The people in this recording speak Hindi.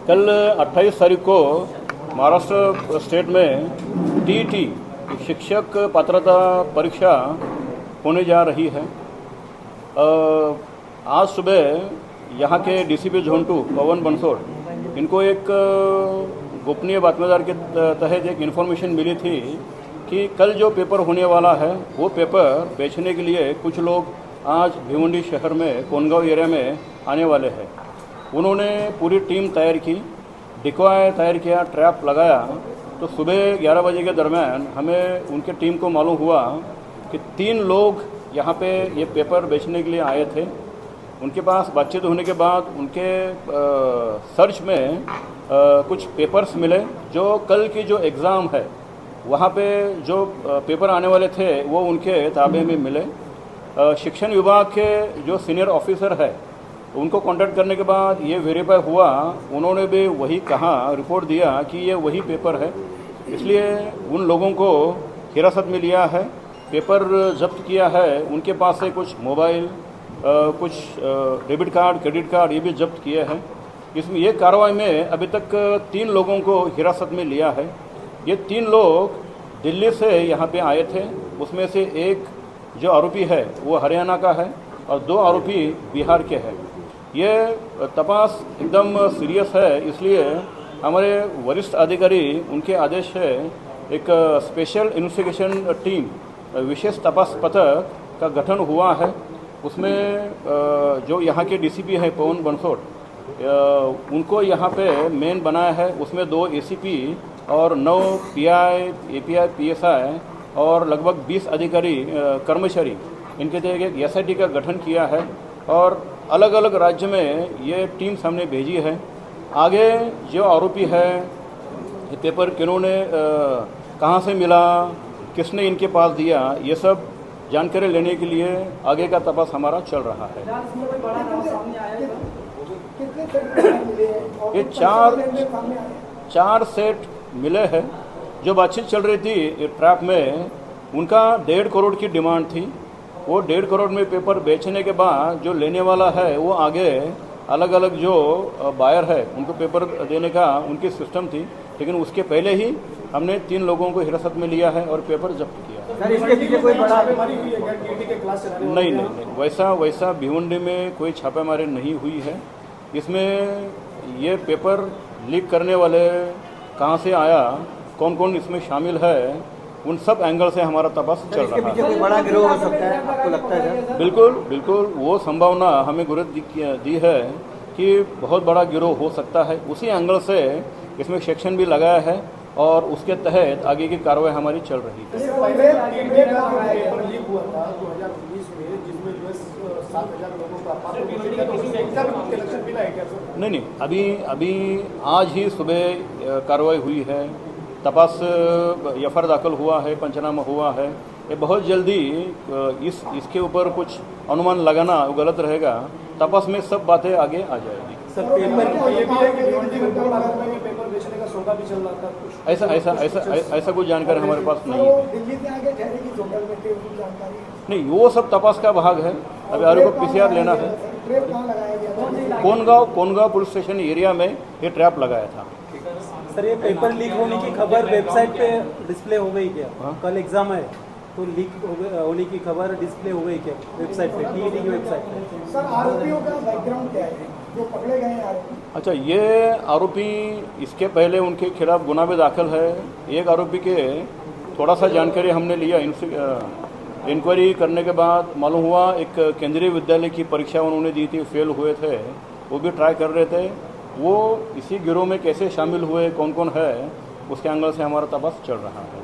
कल 28 तारीख को महाराष्ट्र स्टेट में टीईटी शिक्षक पात्रता परीक्षा होने जा रही है। आज सुबह यहाँ के डीसीपी जोन 2 पवन बंसोड़ इनको एक गोपनीय बातमीदार के तहत एक इन्फॉर्मेशन मिली थी कि कल जो पेपर होने वाला है वो पेपर बेचने के लिए कुछ लोग आज भिवंडी शहर में कोनगांव एरिया में आने वाले हैं। उन्होंने पूरी टीम तैयार की, डिकॉय तैयार किया, ट्रैप लगाया। तो सुबह 11 बजे के दरमियान हमें उनके टीम को मालूम हुआ कि 3 लोग यहाँ पे ये पेपर बेचने के लिए आए थे। उनके पास बातचीत होने के बाद उनके सर्च में कुछ पेपर्स मिले जो कल की जो एग्ज़ाम है वहाँ पे जो पेपर आने वाले थे वो उनके ताबे में मिले। शिक्षण विभाग के जो सीनियर ऑफिसर है उनको कांटेक्ट करने के बाद ये वेरीफाई हुआ, उन्होंने भी वही कहा, रिपोर्ट दिया कि ये वही पेपर है। इसलिए उन लोगों को हिरासत में लिया है, पेपर जब्त किया है। उनके पास से कुछ मोबाइल, कुछ डेबिट कार्ड, क्रेडिट कार्ड ये भी जब्त किए हैं। इसमें ये कार्रवाई में अभी तक 3 लोगों को हिरासत में लिया है। ये 3 लोग दिल्ली से यहाँ पे आए थे। उसमें से एक जो आरोपी है वो हरियाणा का है और 2 आरोपी बिहार के हैं। ये तपास एकदम सीरियस है, इसलिए हमारे वरिष्ठ अधिकारी उनके आदेश है एक स्पेशल इन्वेस्टिगेशन टीम, विशेष तपास पथक का गठन हुआ है। उसमें जो यहाँ के डीसीपी है पवन बंसोड़, उनको यहाँ पे मेन बनाया है। उसमें 2 एसीपी और 9 पीआई, एपीआई, पीएसआई और लगभग 20 अधिकारी कर्मचारी इनके तहत एक एसआईटी का गठन किया है और अलग अलग राज्य में ये टीम सामने भेजी है। आगे जो आरोपी है, ये पेपर किन्होंने कहाँ से मिला, किसने इनके पास दिया, ये सब जानकारी लेने के लिए आगे का तपास हमारा चल रहा है। ये 4 सेट मिले हैं। जो बातचीत चल रही थी ट्रैप में, उनका 1.5 करोड़ की डिमांड थी। वो 1.5 करोड़ में पेपर बेचने के बाद जो लेने वाला है वो आगे अलग अलग जो बायर है उनको पेपर देने का उनकी सिस्टम थी, लेकिन उसके पहले ही हमने 3 लोगों को हिरासत में लिया है और पेपर जब्त किया। सर, इसके पीछे कोई बड़ा छापेमारी हुई है क्या? टीटी के क्लास नहीं, वैसा भिवंडी में कोई छापेमारी नहीं हुई है। इसमें ये पेपर लीक करने वाले कहाँ से आया, कौन कौन इसमें शामिल है, उन सब एंगल से हमारा तपास चल रहा है। इसके पीछे कोई बड़ा गिरोह हो सकता है, आपको लगता है? बिल्कुल वो संभावना हमें गुरुत्व दी है कि बहुत बड़ा गिरोह हो सकता है। उसी एंगल से इसमें सेक्शन भी लगाया है और उसके तहत आगे की कार्रवाई हमारी चल रही है। नहीं, अभी आज ही सुबह कार्रवाई हुई है, तपास एफआईआर दाखिल हुआ है, पंचनामा हुआ है। ये बहुत जल्दी इसके ऊपर कुछ अनुमान लगाना गलत रहेगा। तपास में सब बातें आगे आ जाएगी। सर, पेपर ये भी है कि पेपर बेचने का सौदा भी चल रहा था? ऐसा कुछ जानकारी हमारे पास नहीं है। दिल्ली से आगे ठहरेगी होटल में जानकारी नहीं, वो सब तपास का भाग है। अभी आरोपी को पीसीआर लेना है। ट्रैप कहाँ लगाया गया? कोनगांव पुलिस स्टेशन एरिया में ये ट्रैप लगाया था। सर, ये पेपर लीक होने की खबर वेबसाइट पे डिस्प्ले हो गई क्या? कल एग्जाम है तो लीक होने की खबर डिस्प्ले हो गई क्या वेबसाइट पे, टीईटी की वेबसाइट पे? सर, आरोपियों का बैकग्राउंड क्या है जो पकड़े गए हैं आरोपी? अच्छा, ये आरोपी, इसके पहले उनके खिलाफ गुना भी दाखिल है। एक आरोपी के थोड़ा सा जानकारी हमने लिया, इंक्वायरी करने के बाद मालूम हुआ एक केंद्रीय विद्यालय की परीक्षा उन्होंने दी थी, फेल हुए थे, वो भी ट्राई कर रहे थे। वो इसी गिरोह में कैसे शामिल हुए, कौन कौन है, उसके एंगल से हमारा तपास चल रहा है।